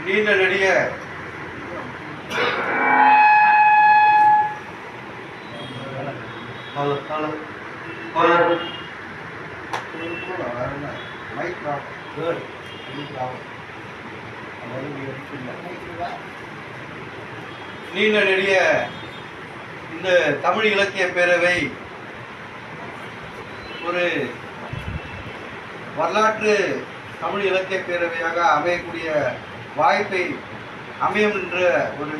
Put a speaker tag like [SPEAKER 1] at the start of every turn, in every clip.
[SPEAKER 1] நீண்ட நெடிய நீண்ட நெடிய இந்த தமிழ் இலக்கிய பேரவை ஒரு வரலாற்று தமிழ் இலக்கிய பேரவையாக அமையக்கூடிய வாய்ப்பை அமையும் என்ற ஒரு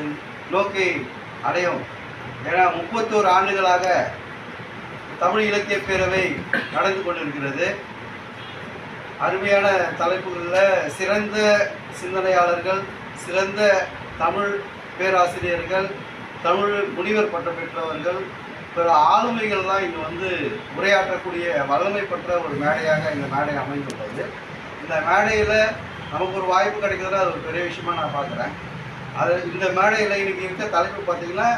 [SPEAKER 1] நோக்கை அடையும். ஏன்னா 31 ஆண்டுகளாக தமிழ் இலக்கிய பேரவை நடந்து கொண்டிருக்கிறது. அருமையான தலைப்புகளில் சிறந்த சிந்தனையாளர்கள், சிறந்த தமிழ் பேராசிரியர்கள், தமிழ் முனிவர் பட்டம் பெற்றவர்கள், பிற ஆளுமைகள்லாம் இங்கே வந்து உரையாற்றக்கூடிய வல்லமை பெற்ற ஒரு மேடையாக இந்த மேடை அமைந்துள்ளது. இந்த மேடையில் நமக்கு ஒரு வாய்ப்பு கிடைக்கிறதுனா அது ஒரு பெரிய விஷயமா நான் பார்க்குறேன். அது இந்த மேடையில் இன்றைக்கி இருக்க தலைப்பு பார்த்திங்கன்னா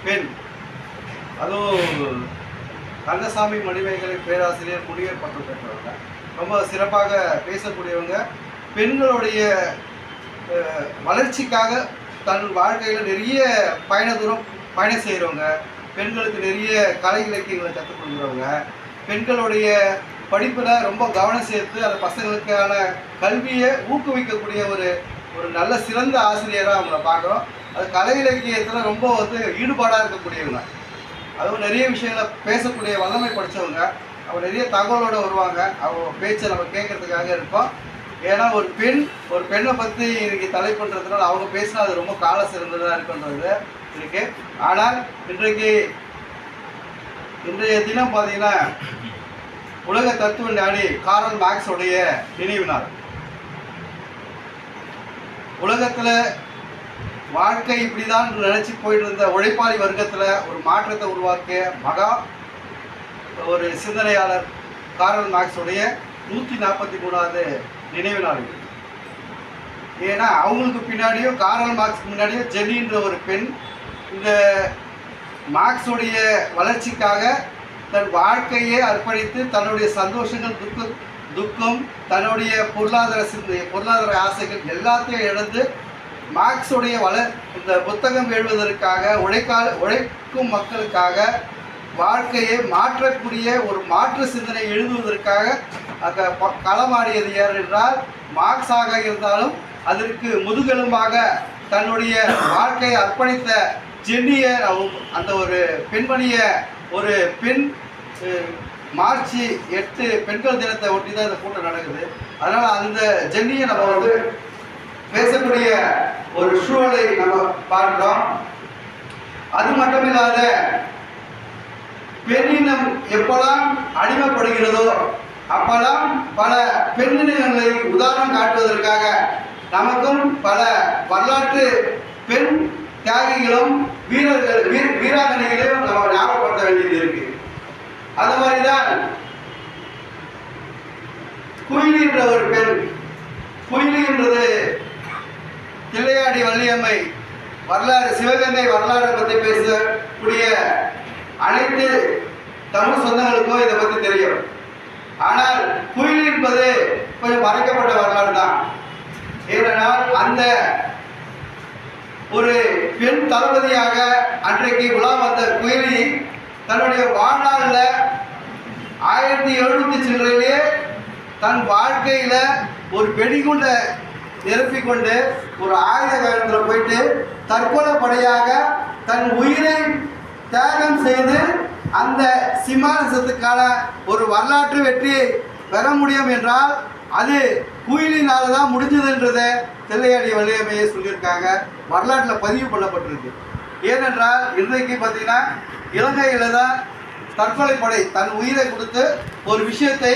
[SPEAKER 1] பெண், அதுவும் கந்தசாமி மணிமேகலை பேராசிரியர் முனிவர் பட்டம் பெற்றவங்க, ரொம்ப சிறப்பாக பேசக்கூடியவங்க, பெண்களுடைய வளர்ச்சிக்காக தன் வாழ்க்கையில் நிறைய பயணம் செய்கிறவங்க, பெண்களுக்கு நிறைய கலை இலக்கியங்களை கற்றுக் கொடுக்குறவங்க, பெண்களுடைய படிப்பில் ரொம்ப கவனம் சேர்த்து அந்த பசங்களுக்கான கல்வியை ஊக்குவிக்கக்கூடிய ஒரு நல்ல சிறந்த ஆசிரியராக அவங்கள பார்க்குறோம். அது கலை இலக்கியத்தில் ரொம்ப ஈடுபாடாக இருக்கக்கூடியவங்க, அதுவும் நிறைய விஷயங்களை பேசக்கூடிய வல்லமை படித்தவங்க. அவங்க நிறைய தகவலோடு வருவாங்க. அவங்க பேச்சை நம்ம கேட்கறதுக்காக இருப்போம். ஏன்னா ஒரு பெண்ணை பற்றி இன்றைக்கி தலைப்புன்றதுனால அவங்க பேசினா அது ரொம்ப கால சிறந்ததாக இருக்குன்றது இருக்கு. ஆனால் இன்றைய தினம் பார்த்தீங்கன்னா உலக தத்துவ ஞானி கார்ல் மார்க்ஸுடைய நினைவு நாள். உலகத்தில் வாழ்க்கை இப்படிதான் நினச்சி போயிட்டு இருந்த உழைப்பாளி வர்க்கத்தில் ஒரு மாற்றத்தை உருவாக்கிய ஒரு சிந்தனையாளர் கார்ல் மார்க்ஸுடைய 143வது நினைவு நாள். ஏன்னா அவங்களுக்கு பின்னாடியும் கார்ல் மார்க்ஸ் முன்னாடியும் ஜென்னின்ற ஒரு பெண் இந்த மார்க்ஸுடைய வளர்ச்சிக்காக தன் வாழ்க்கையை அர்ப்பணித்து தன்னுடைய சந்தோஷங்கள், துக்கம், தன்னுடைய பொருளாதார ஆசைகள் எல்லாத்தையும் இழந்து மார்க்ஸுடைய இந்த புத்தகம் எழுதுவதற்காக உழைக்கும் மக்களுக்காக வாழ்க்கையை மாற்றக்கூடிய ஒரு மாற்று சிந்தனை எழுதுவதற்காக களமாடியது யார் என்றால் மார்க்ஸாக இருந்தாலும் அதற்கு முதுகெலும்பாக தன்னுடைய வாழ்க்கையை அர்ப்பணித்த ஜென்னியை, அந்த ஒரு பெண்மணியை, ஒரு பெண் மார்ச் 8 பெண்கள் தினத்தை ஒட்டி தான் இந்த கூட்டம் நடக்குது. அதனால் அந்த ஜென்னியை நம்ம பேசக்கூடிய ஒரு சூழலை நம்ம பார்க்கிறோம். அது மட்டும் இல்லாத பெண்ணினம் எப்பெல்லாம் அடிமைப்படுகிறதோ அப்பெல்லாம் பல பெண்ணினங்களை உதாரணம் காட்டுவதற்காக நமக்கும் பல வரலாற்று பெண் தியாகிகளும் வீராங்கனைகளையும் நம்ம ஞாபகப்படுத்த வேண்டியது இருக்கு. அது மாதிரிதான் குயிலி என்ற ஒரு பெண். குயிலி என்றது தில்லையாடி வள்ளியம்மை வரலாறு, சிவகங்கை வரலாறு பற்றி பேசக்கூடிய அனைத்து தமிழ் சொந்தங்களுக்கும் இதை பற்றி தெரியும். ஆனால் குயிலி என்பது கொஞ்சம் மறைக்கப்பட்ட வரலாறு தான். ஏனென்றால் அந்த ஒரு பெண் தளபதியாக அன்றைக்கு உலா வந்த குயிலி தன்னுடைய வாழ்நாளில் 1700 சில்லறையிலே தன் வாழ்க்கையில் ஒரு வெடிகுண்டை நிரப்பிக்கொண்டு ஒரு ஆயுத காலத்தில் போயிட்டு தற்கொலை படையாக தன் உயிரை தியாகம் செய்து அந்த சிம்மாசனத்துக்கான ஒரு வரலாற்று வெற்றியை பெற முடியும் என்றால் அது குயிலினால தான் முடிஞ்சதுன்றதை தில்லையாடி வள்ளியம்மையை சொல்லியிருக்காங்க, வரலாற்றில் பதிவு பண்ணப்பட்டிருக்கு. ஏனென்றால் இன்றைக்கு பார்த்தீங்கன்னா இலங்கையில் தான் தற்கொலை படை தன் உயிரை கொடுத்து ஒரு விஷயத்தை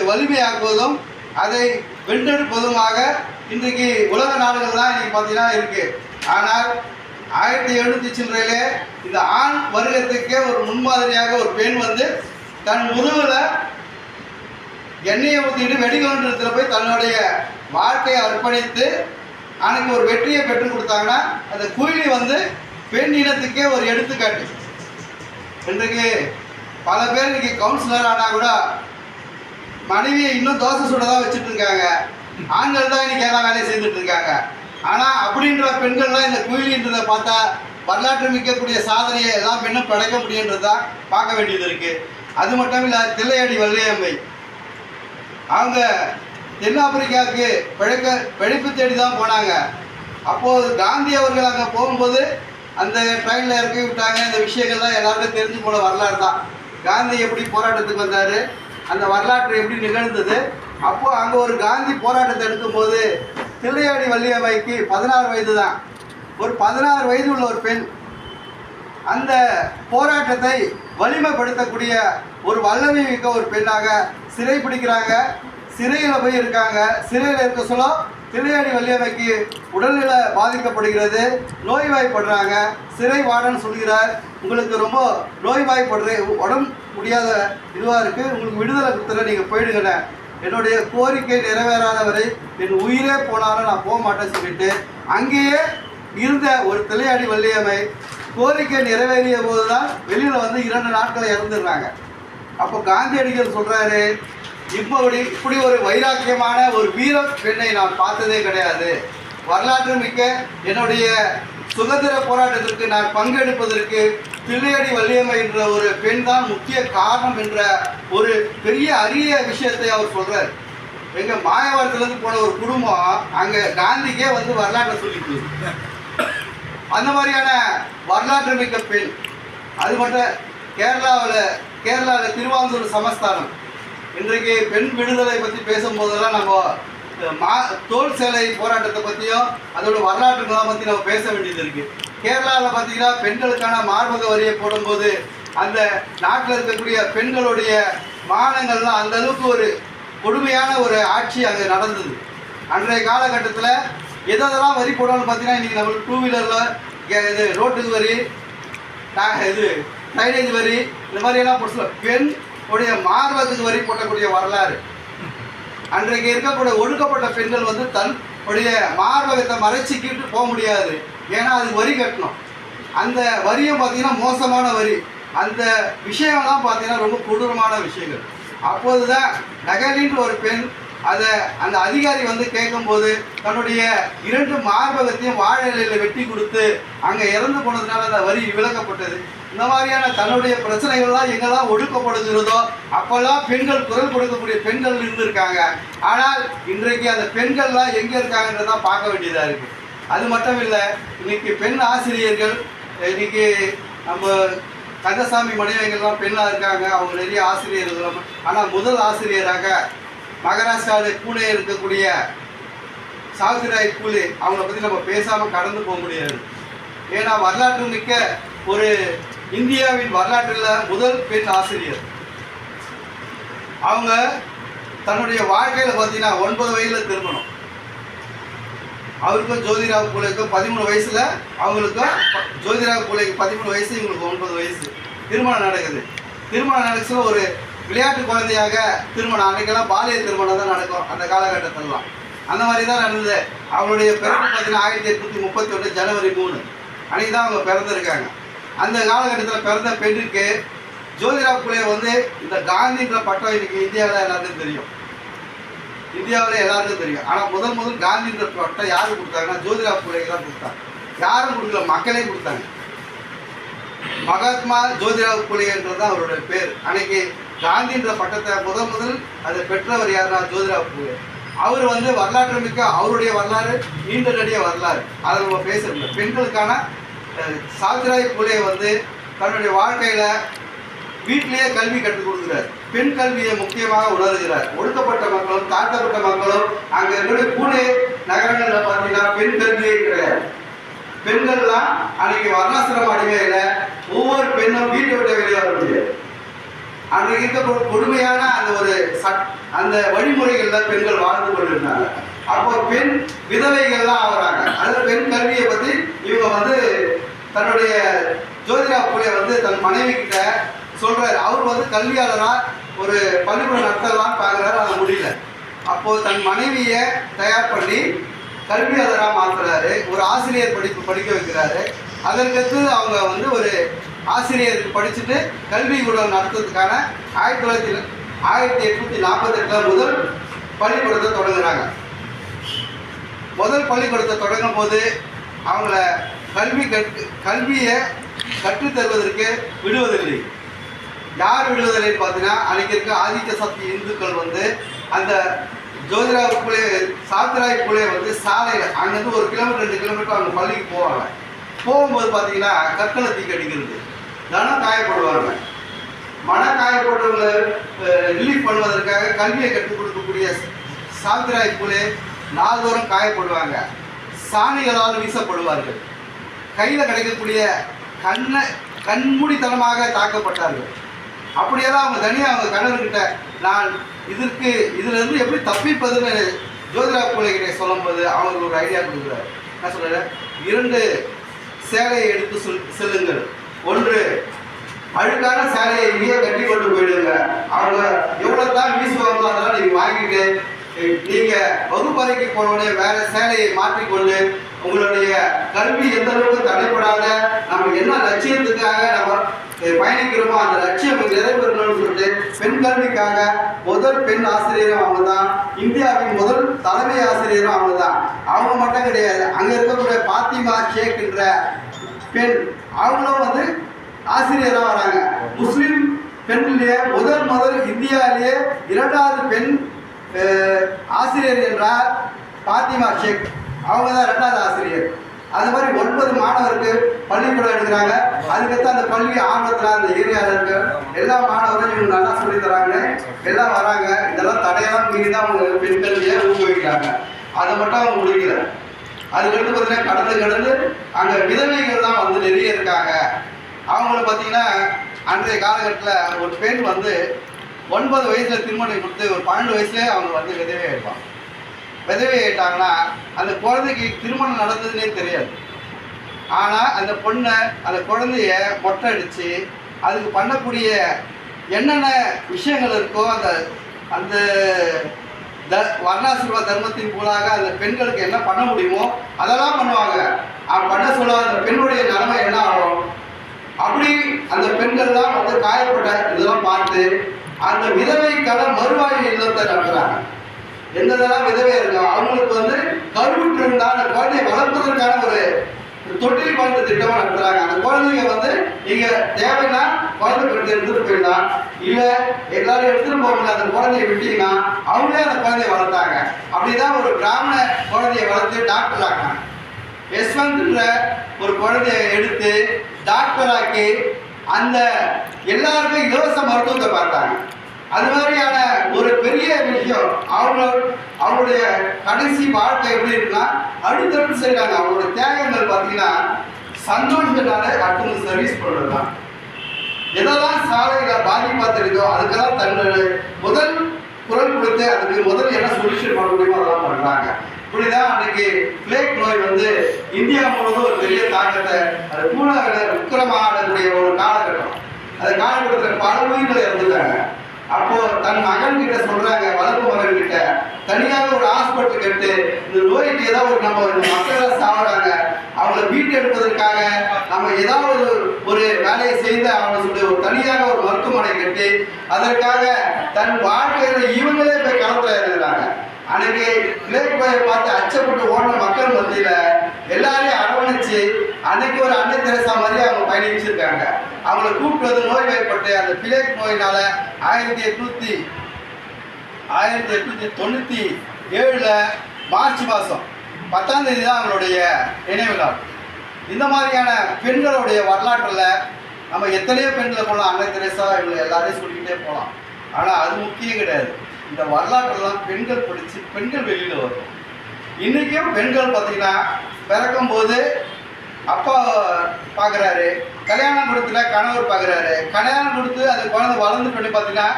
[SPEAKER 1] வலிமையாக்குவதும் அதை வென்றெடுப்பதுமாக இன்றைக்கு உலக நாடுகள் தான் இன்றைக்கி பார்த்தீங்கன்னா இருக்குது. ஆனால் 1700 சில்லறையிலே இந்த ஆண் வர்க்கத்துக்கே ஒரு முன்மாதிரியாக ஒரு பெண் தன் முதுகில் எண்ணெயை ஊற்றிட்டு வெடிகொண்டத்தில் போய் தன்னுடைய வாழ்க்கையை அர்ப்பணித்து அன்றைக்கு ஒரு வெற்றியை பெற்றுக் கொடுத்தாங்கன்னா அந்த குயிலி பெண் இனத்துக்கே ஒரு எடுத்துக்காட்டு. இன்றைக்கு பல பேர் இன்றைக்கி கவுன்சிலர் ஆனால் கூட மனைவியை இன்னும் தோசை சுட தான் வச்சுட்டு இருக்காங்க. ஆண்கள் தான் இன்னைக்கு எல்லாம் வேலையை செய்துட்டு இருக்காங்க. ஆனால் அப்படின்ற பெண்கள்லாம் இந்த குயிலின்றதை பார்த்தா வரலாற்று மிக்கக்கூடிய சாதனையை எல்லா பெண்ணும் படைக்க முடியுன்றது தான் பார்க்க வேண்டியது இருக்குது. அது மட்டும் இல்லை, தில்லையாடி வள்ளியம்மை அவங்க தென்னாப்பிரிக்காவுக்கு பிழைப்பு தேடி தான் போனாங்க. அப்போது காந்தி அவர்கள் அங்கே போகும்போது அந்த ட்ரெயினில் இறக்கி விட்டாங்க. இந்த விஷயங்கள்லாம் எல்லாருக்கும் தெரிஞ்சு போன வரலாறு தான். காந்தி எப்படி போராட்டத்துக்கு வந்தார், அந்த வரலாற்று எப்படி நிகழ்ந்தது. அப்போது அங்கே ஒரு காந்தி போராட்டத்தை எடுக்கும்போது தில்லையாடி வள்ளியம்மைக்கு 16 வயது தான். ஒரு 16 வயது உள்ள ஒரு பெண் அந்த போராட்டத்தை வலிமைப்படுத்தக்கூடிய ஒரு வல்லமை மிக்க ஒரு பெண்ணாக சிறை பிடிக்கிறாங்க. சிறையில் போய் இருக்காங்க. சிறையில் இருக்க சொல்ல தில்லையாடி வள்ளியம்மைக்கு உடல்நிலை பாதிக்கப்படுகிறது, நோய்வாய்ப்படுறாங்க. சிறை வார்டன் சொல்கிறார், உங்களுக்கு ரொம்ப நோய்வாய்ப்படுற உடம்பு முடியாத இதுவாக இருக்குது, உங்களுக்கு விடுதலை கொடுத்துற, நீங்கள் போயிடுங்கண்ணே. என்னுடைய கோரிக்கை நிறைவேறாத வரை என் உயிரே போனாலும் நான் போக மாட்டேன்னு சொல்லிட்டு அங்கேயே இருந்த ஒரு தில்லையாடி வள்ளியம்மை கோரிக்கை நிறைவேறிய போது தான் வெளியில் வந்து 2 நாட்களை இறந்துடுறாங்க. அப்போ காந்தியடிகள் சொல்கிறாரு, இப்படி ஒரு வைராக்கியமான ஒரு வீர பெண்ணை நான் பார்த்ததே கிடையாது. வரலாற்று மிக்க என்னுடைய சுதந்திர போராட்டத்திற்கு நான் பங்கெடுப்பதற்கு தில்லையாடி வள்ளியம்மை என்ற ஒரு பெண் தான் முக்கிய காரணம் என்ற ஒரு பெரிய அரிய விஷயத்தை அவர் சொல்கிறார். எங்கள் மாயவரத்துலேருந்து போன ஒரு குடும்பம் அங்கே காந்திக்கே வந்து வரலாற்றை சொல்லிட்டு அந்த மாதிரியான வரலாற்று மிக்க பெண். அது மட்டும் கேரளாவில் திருவாங்கூர் சமஸ்தானம் இன்றைக்கு பெண் விடுதலை பற்றி பேசும்போதெல்லாம் நம்ம தோல் சேலை போராட்டத்தை பற்றியும் அதோட வரலாற்றுகளை பற்றி நம்ம பேச வேண்டியது இருக்குது. கேரளாவில் பார்த்தீங்கன்னா பெண்களுக்கான மார்பக வரியை போடும்போது அந்த நாட்டில் இருக்கக்கூடிய பெண்களுடைய மானங்கள்லாம் அந்த அளவுக்கு ஒரு கொடுமையான ஒரு ஆட்சி அங்கே நடந்தது. அன்றைய காலகட்டத்தில் எதெல்லாம் வரி போடணும்னு பார்த்தீங்கன்னா இன்றைக்கி நம்மளுக்கு 2 வீலரில் இது ரோட்டுக்கு வரி, இது ட்ரைனேஜ் வரி, இந்த மாதிரியெல்லாம் போட்டு பெண் உடைய மார்பகத்துக்கு வரி போட்டக்கூடிய வரலாறு. அன்றைக்கு இருக்கக்கூடிய ஒடுக்கப்பட்ட பெண்கள் வந்து தன்னுடைய மார்பகத்தை மறைச்சிக்கிட்டு போக முடியாது, ஏன்னா அது வரி கட்டணும். அந்த வரியும் பார்த்தீங்கன்னா மோசமான வரி. அந்த விஷயம்லாம் பார்த்தீங்கன்னா ரொம்ப கொடூரமான விஷயங்கள். அப்போது தான் நகலின்ற ஒரு பெண் அந்த அதிகாரி வந்து கேட்கும்போது தன்னுடைய 2 மார்பகத்தையும் வாழை இலையில் வெட்டி கொடுத்து அங்கே இறந்து போனதுனால அந்த வரி விலக்கப்பட்டது. இந்த மாதிரியான தன்னுடைய பிரச்சனைகள்லாம் எங்கெல்லாம் ஒடுக்கப்படுகிறதோ அப்போல்லாம் பெண்கள் குரல் கொடுக்கக்கூடிய பெண்கள் இருந்திருக்காங்க. ஆனால் இன்றைக்கு அந்த பெண்கள்லாம் எங்கே இருக்காங்கன்றதான் பார்க்க வேண்டியதாக இருக்குது. அது மட்டும் இல்லை, இன்னைக்கு பெண் ஆசிரியர்கள், இன்னைக்கு நம்ம கந்தசாமி மணிவகைகள்லாம் பெண்ணாக இருக்காங்க, அவங்க நிறைய ஆசிரியர்கள். ஆனால் முதல் ஆசிரியராக மகாராஷ்டிராவில் பூனே இருக்கக்கூடிய சாவித்ரிபாய் பூலே அவங்கள பற்றி நம்ம பேசாமல் கடந்து போக முடியாது. ஏன்னா வரலாற்று மிக்க ஒரு இந்தியாவின் வரலாற்றில் முதல் பெண் ஆசிரியர். அவங்க தன்னுடைய வாழ்க்கையில் பார்த்தீங்கன்னா 9 வயதில் திருமணம். அவருக்கும் ஜோதிராவ் பூலேக்கும் 13 வயசில், அவங்களுக்கும் ஜோதிராவ் பூலேக்கு 13 வயசு, இவங்களுக்கு 9 வயசு திருமணம் நடக்குது. திருமணம் நடக்குதுல ஒரு விளையாட்டு குழந்தையாக திருமணம். அன்றைக்கெல்லாம் பாலிய திருமணம் தான் நடக்கும் அந்த காலகட்டத்திலலாம். அந்த மாதிரி தான் நடந்தது. அவங்களுடைய பிறப்பு பார்த்தீங்கன்னா 1831 ஜனவரி 3 அன்றைக்கி தான் அவங்க பிறந்திருக்காங்க. அந்த காலகட்டத்தில் பிறந்த பெண்ணுக்கு ஜோதிராவ் பூலே வந்து இந்த காந்தின்ற பட்டம் இன்றைக்கி இந்தியாவில் எல்லாருக்கும் தெரியும். இந்தியாவில் எல்லாருக்கும் தெரியும். ஆனால் முதல் காந்தின்ற பட்டம் யாருக்கு கொடுத்தாங்கன்னா ஜோதிராவ் பூலேக்கு தான் கொடுத்தாங்க. யாரும் கொடுக்கல, மக்களே கொடுத்தாங்க. மகாத்மா ஜோதிராவ் பூலேன்றது தான் அவருடைய பேர். அன்னைக்கு காந்தின்ற பட்டத்தை முதல் அதை பெற்றவர் யாருன்னா ஜோதிராவ் பூலே. அவர் வந்து வரலாற்று மிக்க அவருடைய வரலாறு நீண்ட நெடிய வரலாறு. அதை நம்ம பேசுகிறோம். பெண்களுக்கான சாவித்ரிபாய் பூலே வந்து தன்னுடைய வாழ்க்கையில் வீட்டிலேயே கல்வி கற்றுக் கொடுக்குறார். பெண் கல்வியை முக்கியமாக உணர்கிறார். ஒடுக்கப்பட்ட மக்களும் தாழ்த்தப்பட்ட மக்களும் அங்கே இருக்கக்கூடிய பூனே நகரங்களில் பார்த்தீங்கன்னா பெண் கல்வியே கிடையாது. பெண்கள்லாம் அன்றைக்கி வர்ணாசிரம அடிமையில் ஒவ்வொரு பெண்ணும் வீட்டை விட்டு வெளியே வர முடியாது. அன்றைக்கு இருக்கக்கூடிய கொடுமையான அந்த வழிமுறைகளில் பெண்கள் வாழ்ந்து கொண்டிருந்தாங்க. அப்போ பெண் விதவைகள்லாம் ஆகுறாங்க. அதில் பெண் கல்வியை பற்றி இவங்க வந்து தன்னுடைய ஜோதிராவ் பூலே வந்து தன் மனைவி கிட்ட சொல்கிறார். அவர் வந்து கல்வியாளராக ஒரு பள்ளிக்கூடம் நடத்தலான்னு பார்க்குறாரு, அது முடியல. அப்போது தன் மனைவியை தயார் பண்ணி கல்வியாளராக மாற்றுறாரு. ஒரு ஆசிரியர் படிக்க வைக்கிறாரு. அதற்கடுத்து அவங்க வந்து ஒரு ஆசிரியருக்கு படிச்சுட்டு கல்வி கூடம் நடத்துறதுக்கான 1848 முதல் பள்ளிக்கூடத்தை தொடங்குறாங்க. முதல் பள்ளிக்கூடத்தை தொடங்கும் போது அவங்கள கல்வியை கற்றுத்தருவதற்கு விடுவதில்லை. யார் விடுவதில்லைன்னு பார்த்தீங்கன்னா, அன்றைக்கி இருக்க ஆதிக்க சக்தி இந்துக்கள் வந்து அந்த ஜோதிராவ் புலே சாத்திராய் புலே வந்து சாலையில் அங்கேருந்து 1 கிலோமீட்டர் 2 கிலோமீட்டர் அவங்க பள்ளிக்கு போவாங்க. போகும்போது பார்த்தீங்கன்னா கற்களை தீக்கு அடிக்கிறது, தனம் காயப்படுவாங்க. மன காயப்படுறவங்களை ரிலீஃப் பண்ணுவதற்காக கல்வியை கற்றுக் கொடுக்கக்கூடிய சாத்திராய் புலே நாள்தோறும் காயப்படுவாங்க, சாணிகளால் வீசப்படுவார்கள், கையில் கிடைக்கக்கூடிய கண்மூடித்தனமாக தாக்கப்பட்டார்கள். அப்படியெல்லாம் அவங்க தனியாக அவங்க கணவர்கிட்ட நான் இதிலிருந்து எப்படி தப்பிப்பதுன்னு ஜோதிராவ் புலே கிட்டே சொல்லும்போது அவங்களுக்கு ஒரு ஐடியா கொடுக்குறாரு. என்ன சொல்கிறேன், 2 சேலையை எடுத்து செல்லுங்கள், 1 அழுக்கான சேலையை இங்கேயே கட்டி கொண்டு போயிடுங்க, அவங்க எவ்வளோ தான் வீசுவாங்களோ அதெல்லாம் நீங்கள் வாங்கிட்டு நீங்கள் வகுப்பறைக்கு போனோடனே வேறு சேலையை மாற்றிக்கொண்டு உங்களுடைய கல்வி எந்த அளவுக்கு தடைப்படாத நம்ம என்ன லட்சியத்துக்காக நம்ம பயணிக்கிறோமோ அந்த லட்சியம் நிறைவேறணும்னு சொல்லிட்டு பெண் கல்விக்காக முதல் பெண் ஆசிரியரும் அவங்க தான், இந்தியாவின் முதல் தலைமை ஆசிரியரும் அவங்க தான். அவங்க மட்டும் கிடையாது, அங்கே இருக்கக்கூடிய பாத்திமா ஷேக் என்ற பெண் அவங்களும் வந்து ஆசிரியராக வராங்க. முஸ்லீம் பெண்ணிலேயே முதல் இந்தியாவிலேயே 2வது பெண் ஆசிரியர் என்றால் பாத்திமா ஷேக், அவங்க தான் 2வது ஆசிரியர். அது மாதிரி 9 மாணவருக்கு பள்ளிக்கூடம் எடுக்கிறாங்க. அதுக்கடுத்து அந்த பள்ளி ஆர்வத்தில் அந்த ஏரியாவில் இருக்க எல்லா மாணவரும் இவங்க நல்லா சொல்லி தராங்க, எல்லாம் வராங்க. இதெல்லாம் தடையெல்லாம் மீறி தான் அவங்க பெண் கல்வியை ஊக்குவிக்கிறாங்க. அதை மட்டும் அவங்க முடிக்கல. அதுக்கடுத்து பார்த்தீங்கன்னா கடந்து அங்கே விதவைகள் தான் வந்து நிறைய இருக்காங்க. அவங்கள பார்த்தீங்கன்னா அன்றைய காலகட்டத்தில் ஒரு பெண் வந்து 9 வயசில் திருமணம் கொடுத்து ஒரு 12 வயசுலேயே அவங்க வந்து விதவையாக இருப்பாங்க. விதவையாயிட்டாங்கன்னா அந்த குழந்தைக்கு திருமணம் நடந்ததுன்னே தெரியாது. ஆனால் அந்த குழந்தைய மொட்டை அடித்து அதுக்கு பண்ணக்கூடிய என்னென்ன விஷயங்கள் இருக்கோ அந்த வர்ணாசிரம தர்மத்தின் மூலமாக அந்த பெண்களுக்கு என்ன பண்ண முடியுமோ அதெல்லாம் பண்ணுவாங்க. பண்ண சொல்ல அந்த பெண்ணுடைய நிலைமை என்ன ஆகும், அப்படி அந்த பெண்கள்லாம் வந்து காயப்பட்ட இதெல்லாம் பார்த்து அந்த விதவைக்கான மறுவாழ்வு இல்லத்தை நடத்துகிறாங்க. எந்ததெல்லாம் விதவையாக இருக்கோ அவங்களுக்கு வந்து கருவுற்று இருந்தால் அந்த குழந்தையை வளர்ப்பதற்கான ஒரு தொட்டில் குழந்தை திட்டமாக நடத்துகிறாங்க. அந்த குழந்தைங்க வந்து நீங்கள் தேவைன்னா குழந்தை பெற்று எடுத்துகிட்டு போயிடலாம், இல்லை எல்லாரும் எடுத்துகிட்டு போகல அந்த குழந்தைய விட்டீங்கன்னா அவங்களே அந்த குழந்தைய வளர்த்தாங்க. அப்படிதான் ஒரு பிராமண குழந்தைய வளர்த்து டாக்டர் ஆக்கினாங்க. யஸ்வந்த்ன்ற ஒரு குழந்தைய எடுத்து டாக்டராக்கி அந்த எல்லாருக்கும் இலவச மருத்துவத்தை பார்த்தாங்க. அது மாதிரியான ஒரு பெரிய விஷயம். அவங்களுடைய கடைசி வாழ்க்கை எப்படி இருக்குன்னா அடுத்தடுத்து செய்கிறாங்க. அவங்களோட தியாகங்கள் பார்த்தீங்கன்னா சந்தோஷத்தினால அடுத்தவங்க சர்வீஸ் பண்ணுறது தான். எதெல்லாம் சாலையில் பாதிப்பாத்திருக்கோ அதுக்கெல்லாம் தன்னுடைய முதல் குரல் கொடுத்து அதுக்கு முதல் என்ன சொல்யூஷன் பண்ண முடியுமோ அதெல்லாம் பண்ணுறாங்க. இப்படிதான் அன்றைக்கு பிளேக் நோய் வந்து இந்தியா முழுவதும் ஒரு பெரிய தாக்கத்தை அது பூனாவில் உக்கிரமாகக்கூடிய ஒரு காலகட்டம். அந்த காலகட்டத்தில் பல உயிர்களை இறந்துட்டாங்க. அப்போ தன் மகன் கிட்ட சொல்றாங்க, வளர்ப்பு மகன் கிட்ட தனியாக ஒரு ஹாஸ்பிட்டல் கட்டு இந்த நோய்க்கு ஏதாவது ஒரு நம்ம மக்கள் சாப்பிட்றாங்க அவங்களை மீட்டு எடுப்பதற்காக நம்ம ஏதாவது ஒரு வேலையை செய்து அவங்க சொல்லி ஒரு தனியாக ஒரு மருத்துவமனை கட்டி அதற்காக தன் வாழ்க்கையில இவங்களே போய் களத்தில் இருக்கிறாங்க. அன்னைக்கு பிளேக் நோயை பார்த்து அச்சப்பட்டு ஓடின மக்கள் மத்தியில எல்லாரையும் அரவணைச்சு அன்னைக்கு ஒரு அன்னை தெரசா மாதிரி அவங்க பயணிச்சிருக்காங்க. அவங்களை கூப்பிட்டு வந்து நோய் வாய்ப்பட்டு அந்த பிளேக் நோயினால 1897 மார்ச் மாதம் 10ஆம் தேதி தான் அவங்களுடைய நினைவு நாள். இந்த மாதிரியான பெண்களுடைய வரலாற்றில் நம்ம எத்தனையோ பெண்களை போகலாம், அன்னை தெரசா இவங்களை எல்லாரையும் சொல்லிக்கிட்டே போகலாம். ஆனால் அது முக்கியம் கிடையாது. இந்த வரலாற்றெல்லாம் பெண்கள் படித்து பெண்கள் வெளியில் வரும். இன்றைக்கும் பெண்கள் பார்த்திங்கன்னா பிறக்கும் போது அப்பா பார்க்குறாரு, கல்யாணம் கொடுத்துல கணவர் பார்க்குறாரு, கல்யாணம் கொடுத்து அந்த குழந்தை வளர்ந்து பண்ணி பார்த்தீங்கன்னா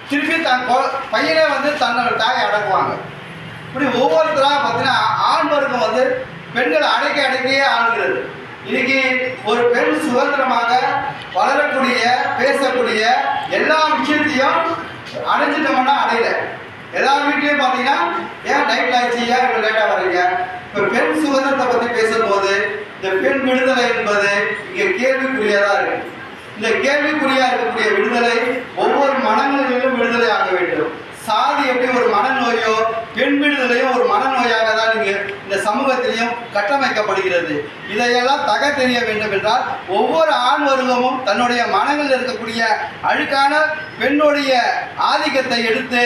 [SPEAKER 1] திருப்பி பையனே வந்து தன்னோட தாயை அடக்குவாங்க. இப்படி ஒவ்வொருத்தராக பார்த்தீங்கன்னா ஆண் வர்க்கம் வந்து பெண்களை அடக்கியே ஆளுகிறது. இன்னைக்கு ஒரு பெண் சுதந்திரமாக வளரக்கூடிய பேசக்கூடிய எல்லா விஷயத்தையும் அடைஞ்சிட்டோம்னா அடையல. எல்லா வீட்லையும் பார்த்தீங்கன்னா ஏன் நைட் ஆயிடுச்சு, ஏன் இவ்வளோ லேட்டாக வரீங்க. இப்போ பெண் சுதந்திரத்தை பற்றி பேசும்போது இந்த பெண் விடுதலை என்பது இங்கே கேள்விக்குறியதாக இருக்கு. இந்த கேள்விக்குறியாக இருக்கக்கூடிய விடுதலை ஒவ்வொரு மனங்களிலும் விடுதலை ஆக வேண்டும். சாதி எப்படி ஒரு மனநோயோ பெண் விடுதலையும் ஒரு மனநோயாக தான் நீங்கள் இந்த சமூகத்திலையும் கட்டமைக்கப்படுகிறது. இதையெல்லாம் தெரிய வேண்டும் என்றால் ஒவ்வொரு ஆண் வர்க்கமும் தன்னுடைய மனங்களில் இருக்கக்கூடிய அழுக்கான பெண்ணுடைய ஆதிக்கத்தை எடுத்து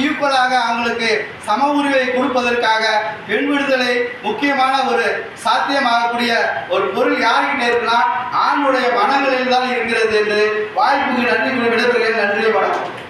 [SPEAKER 1] ஈக்குவலாக அவங்களுக்கு சம உரிமை கொடுப்பதற்காக பெண் விடுதலை முக்கியமான ஒரு சாத்தியமாகக்கூடிய ஒரு பொருள் யாருக்கிட்ட இருக்குன்னா ஆணுடைய மனங்களில் தான் இருக்கிறது என்று வாய்ப்புக்கு நன்றி விடைபெறுகிறேன். நன்றி, வணக்கம்.